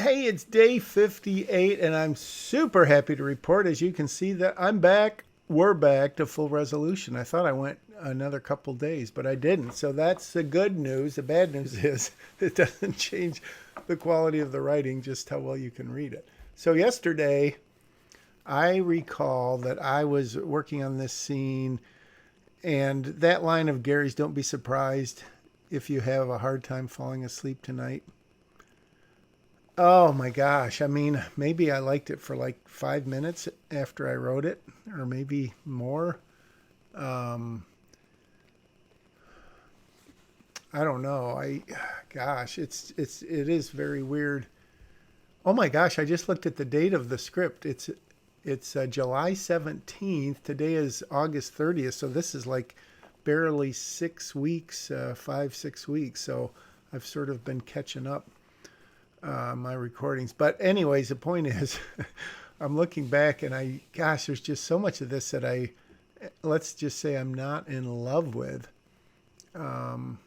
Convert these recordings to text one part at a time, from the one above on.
Hey, it's day 58, and I'm super happy to report, as you can see, that I'm back. We're back to full resolution. I thought I went another couple days, but I didn't. So that's the good news. The bad news is it doesn't change the quality of the writing, just how well you can read it. So yesterday, I recall that I was working on this scene, and that line of Gary's, "Don't be surprised if you have a hard time falling asleep tonight." Oh my gosh. I mean, maybe I liked it for like 5 minutes after I wrote it, or maybe more. Um, I don't know. Gosh, it is very weird. Oh my gosh, I just looked at the date of the script. It's July 17th. Today is August 30th. So this is like barely 6 weeks, 5, 6 weeks. So I've sort of been catching up my recordings. But anyways, the point is, I'm looking back and gosh, there's just so much of this that let's just say I'm not in love with. Um,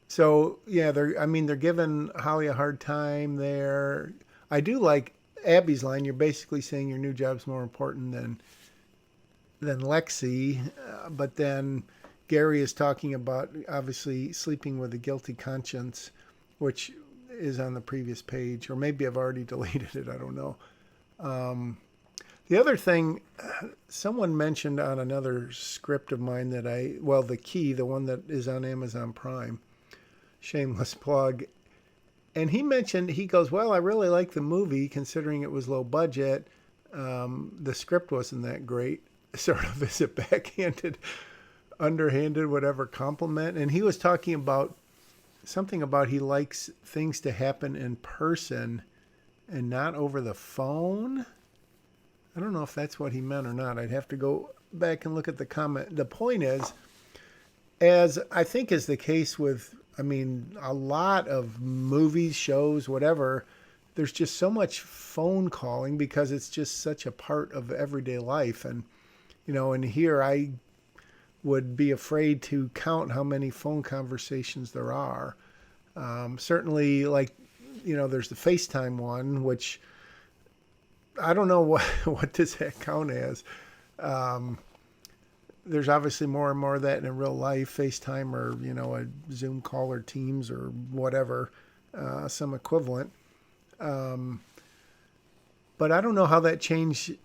so yeah, they're giving Holly a hard time there. I do like Abby's line. You're basically saying your new job's more important than Lexi, but then Gary is talking about obviously sleeping with a guilty conscience, which is on the previous page, or maybe I've already deleted it. I don't know. Um, the other thing, someone mentioned on another script of mine the key, the one that is on Amazon Prime, shameless plug. And he goes, well, I really like the movie considering it was low budget. The script wasn't that great. Sort of as a backhanded, underhanded, whatever compliment. And he was talking about something about he likes things to happen in person and not over the phone. I don't know if that's what he meant or not. I'd have to go back and look at the comment. The point is, as I think is the case with, a lot of movies, shows, whatever, there's just so much phone calling because it's just such a part of everyday life. And, and here I would be afraid to count how many phone conversations there are. Certainly, like, there's the FaceTime one, which I don't know what does that count as. Um, there's obviously more and more of that in real life, FaceTime or, a Zoom call or Teams or whatever, some equivalent. Um, but I don't know how that changes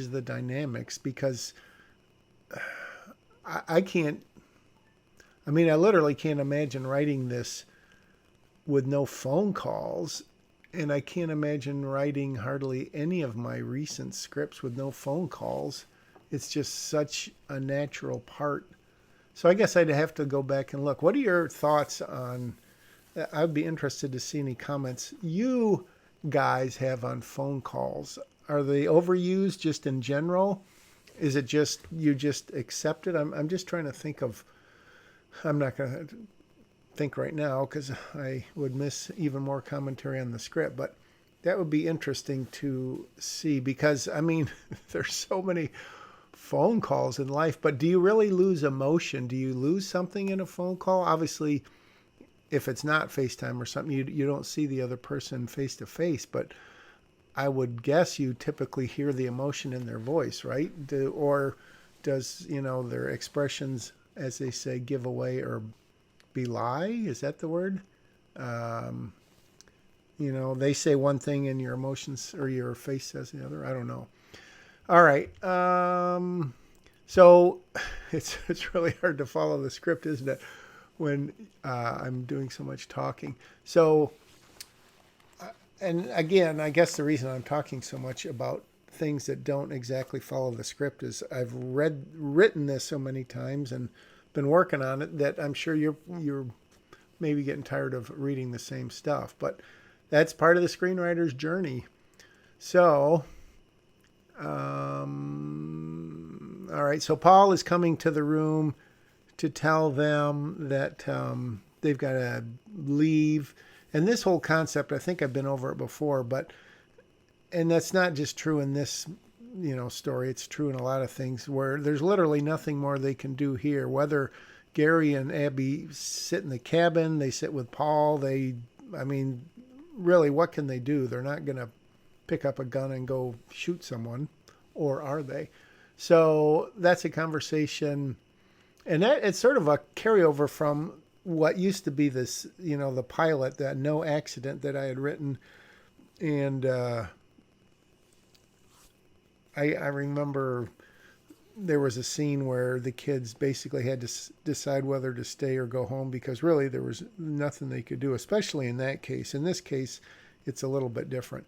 the dynamics because I can't. I literally can't imagine writing this with no phone calls, and I can't imagine writing hardly any of my recent scripts with no phone calls. It's just such a natural part. So I guess I'd have to go back and look. What are your thoughts on? I'd be interested to see any comments you guys have on phone calls. Are they overused just in general? Is it just you just accept it? I'm just trying to think of. I'm not going to think right now because I would miss even more commentary on the script. But that would be interesting to see because there's so many phone calls in life. But do you really lose emotion? Do you lose something in a phone call? Obviously, if it's not FaceTime or something, you don't see the other person face to face. But I would guess you typically hear the emotion in their voice, right? Or does, their expressions, as they say, give away or belie? Is that the word? Um, they say one thing and your emotions or your face says the other. I don't know. All right. So it's really hard to follow the script, isn't it? When I'm doing so much talking. So, and again, I guess the reason I'm talking so much about things that don't exactly follow the script is I've written this so many times and been working on it that I'm sure you're maybe getting tired of reading the same stuff. But that's part of the screenwriter's journey. So, all right. So Paul is coming to the room to tell them that they've got to leave. And this whole concept, I think I've been over it before, and that's not just true in this, story. It's true in a lot of things where there's literally nothing more they can do here. Whether Gary and Abby sit in the cabin, they sit with Paul, they I mean, really, what can they do? They're not going to pick up a gun and go shoot someone, or are they? So that's a conversation, and that it's sort of a carryover from what used to be this, the pilot, that no accident that I had written, and I remember there was a scene where the kids basically had to decide whether to stay or go home because really there was nothing they could do, especially in that case. In this case, it's a little bit different.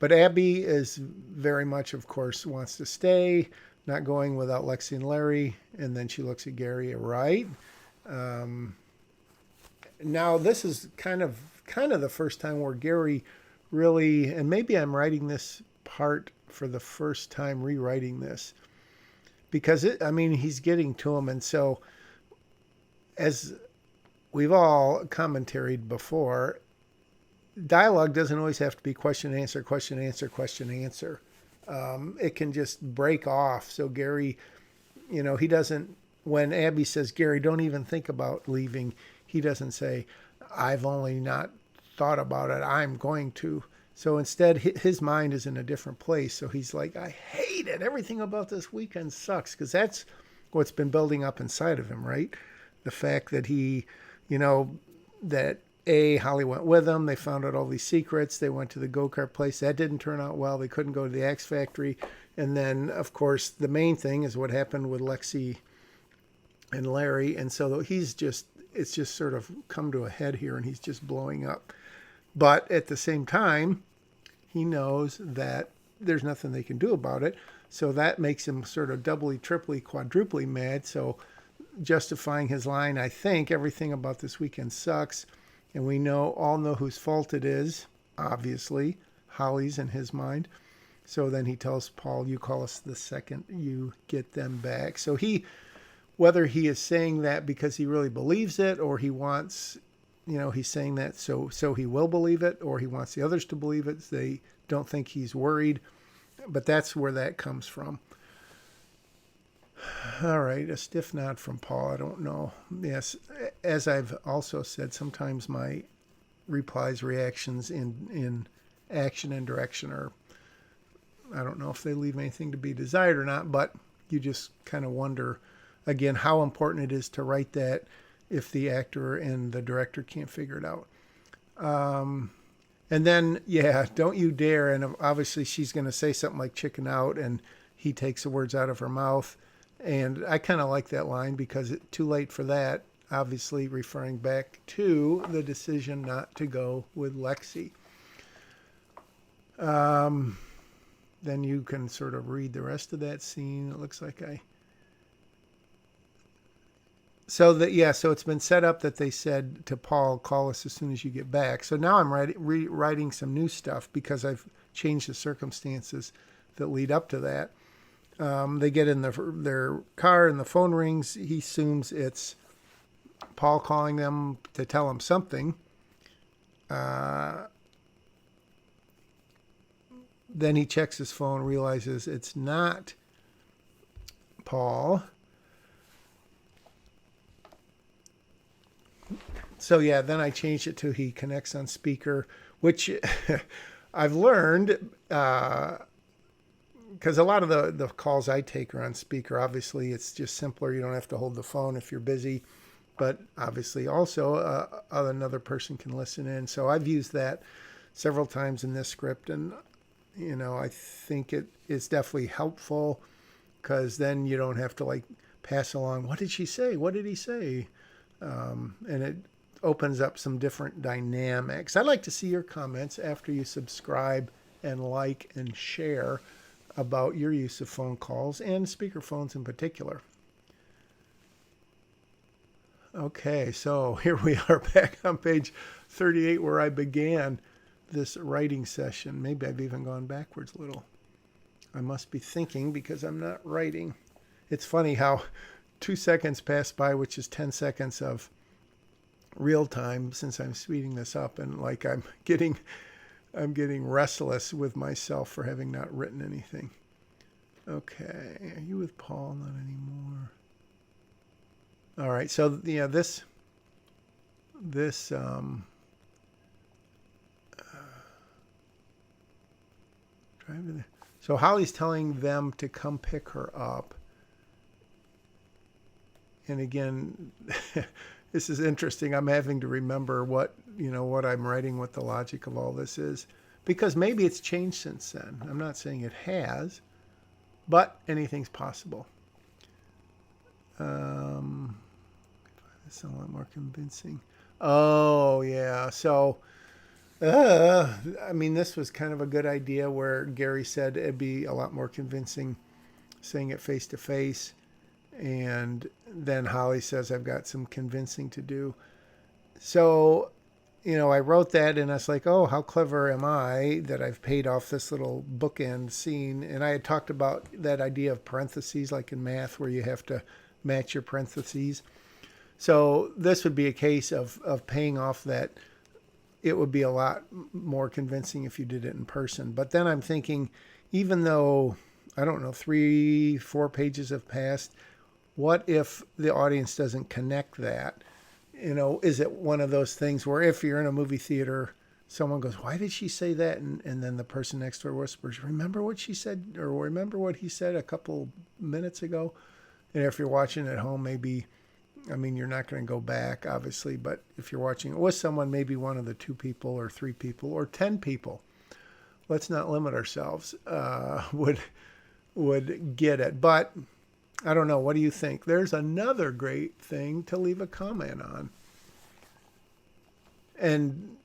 But Abby is very much, of course, wants to stay, not going without Lexi and Larry. And then she looks at Gary, right? Now, this is kind of the first time where Gary really, and maybe I'm writing this part for the first time, rewriting this, because he's getting to him. And so, as we've all commentaried before, dialogue doesn't always have to be question, answer, question, answer, question, answer. It can just break off. So Gary, he doesn't, when Abby says, Gary, don't even think about leaving, he doesn't say, I've only not thought about it, I'm going to. So instead, his mind is in a different place. So he's like, I hate it. Everything about this weekend sucks. Because that's what's been building up inside of him, right? The fact that he, that Holly went with him. They found out all these secrets. They went to the go-kart place. That didn't turn out well. They couldn't go to the X Factory. And then, of course, the main thing is what happened with Lexi and Larry. And so it's just sort of come to a head here, and he's just blowing up. But at the same time, he knows that there's nothing they can do about it. So that makes him sort of doubly, triply, quadruply mad. So justifying his line, I think everything about this weekend sucks. And we all know whose fault it is, obviously. Holly's in his mind. So then he tells Paul, you call us the second you get them back. So whether he is saying that because he really believes it, or he wants, he's saying that so he will believe it, or he wants the others to believe it. They don't think he's worried. But that's where that comes from. All right, a stiff nod from Paul. I don't know. Yes, as I've also said, sometimes my replies, reactions in action and direction are, I don't know if they leave anything to be desired or not, but you just kind of wonder, again, how important it is to write that if the actor and the director can't figure it out. And then, don't you dare. And obviously she's going to say something like chicken out, and he takes the words out of her mouth. And I kind of like that line because it's too late for that, obviously referring back to the decision not to go with Lexi. Then you can sort of read the rest of that scene. It looks like so it's been set up that they said to Paul, call us as soon as you get back. So now I'm rewriting some new stuff because I've changed the circumstances that lead up to that. They get in their car and the phone rings. He assumes it's Paul calling them to tell him something. Then he checks his phone, realizes it's not Paul. So then I changed it to he connects on speaker, which I've learned, because a lot of the calls I take are on speaker. Obviously, it's just simpler. You don't have to hold the phone if you're busy. But obviously, also, another person can listen in. So I've used that several times in this script. And, I think it is definitely helpful because then you don't have to, pass along, what did she say? What did he say? And it opens up some different dynamics. I'd like to see your comments after you subscribe and like and share about your use of phone calls and speakerphones in particular. Okay, so here we are back on page 38 where I began this writing session. Maybe I've even gone backwards a little. I must be thinking because I'm not writing. It's funny how 2 seconds pass by, which is 10 seconds of real time since I'm speeding this up, and I'm getting restless with myself for having not written anything. Okay, are you with Paul? Not anymore. All right, so this So Holly's telling them to come pick her up. And again, this is interesting. I'm having to remember what I'm writing, what the logic of all this is, because maybe it's changed since then. I'm not saying it has, but anything's possible. It's a lot more convincing. Oh, yeah. So, this was kind of a good idea where Gary said it'd be a lot more convincing saying it face to face. And then Holly says, I've got some convincing to do. So, I wrote that and I was like, oh, how clever am I that I've paid off this little bookend scene. And I had talked about that idea of parentheses, like in math, where you have to match your parentheses. So this would be a case of paying off that. It would be a lot more convincing if you did it in person. But then I'm thinking, even though, 3-4 pages have passed, what if the audience doesn't connect that? Is it one of those things where if you're in a movie theater, someone goes, why did she say that? And then the person next to her whispers, remember what she said, or remember what he said a couple minutes ago? And if you're watching at home, maybe, you're not going to go back, obviously, but if you're watching it with someone, maybe one of the 2 people or 3 people or 10 people, let's not limit ourselves, would get it. But I don't know. What do you think? There's another great thing to leave a comment on. And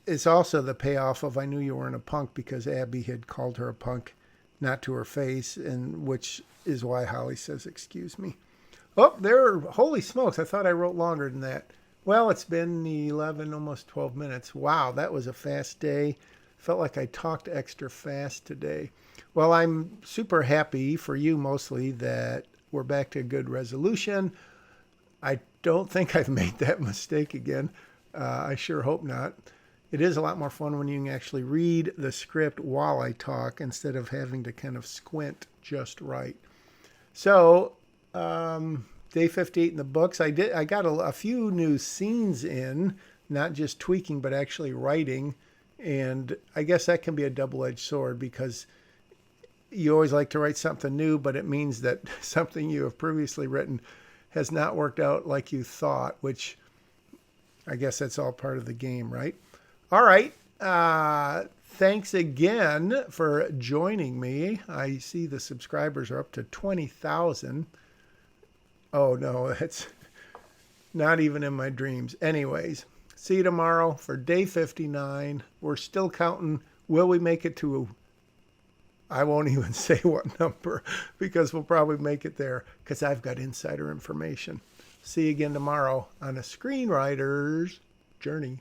it's also the payoff of I knew you weren't a punk because Abby had called her a punk, not to her face, and which is why Holly says, excuse me. Oh, holy smokes. I thought I wrote longer than that. Well, it's been 11, almost 12 minutes. Wow, that was a fast day. Felt like I talked extra fast today. Well, I'm super happy for you mostly that we're back to a good resolution. I don't think I've made that mistake again. I sure hope not. It is a lot more fun when you can actually read the script while I talk instead of having to kind of squint just right. So, day 58 in the books. I got a few new scenes in, not just tweaking, but actually writing. And I guess that can be a double-edged sword because you always like to write something new, but it means that something you have previously written has not worked out like you thought, which I guess that's all part of the game, right? All right. Thanks again for joining me. I see the subscribers are up to 20,000. Oh, no, that's not even in my dreams. Anyways, see you tomorrow for day 59. We're still counting. Will we make it to, I won't even say what number because we'll probably make it there because I've got insider information. See you again tomorrow on a screenwriter's journey.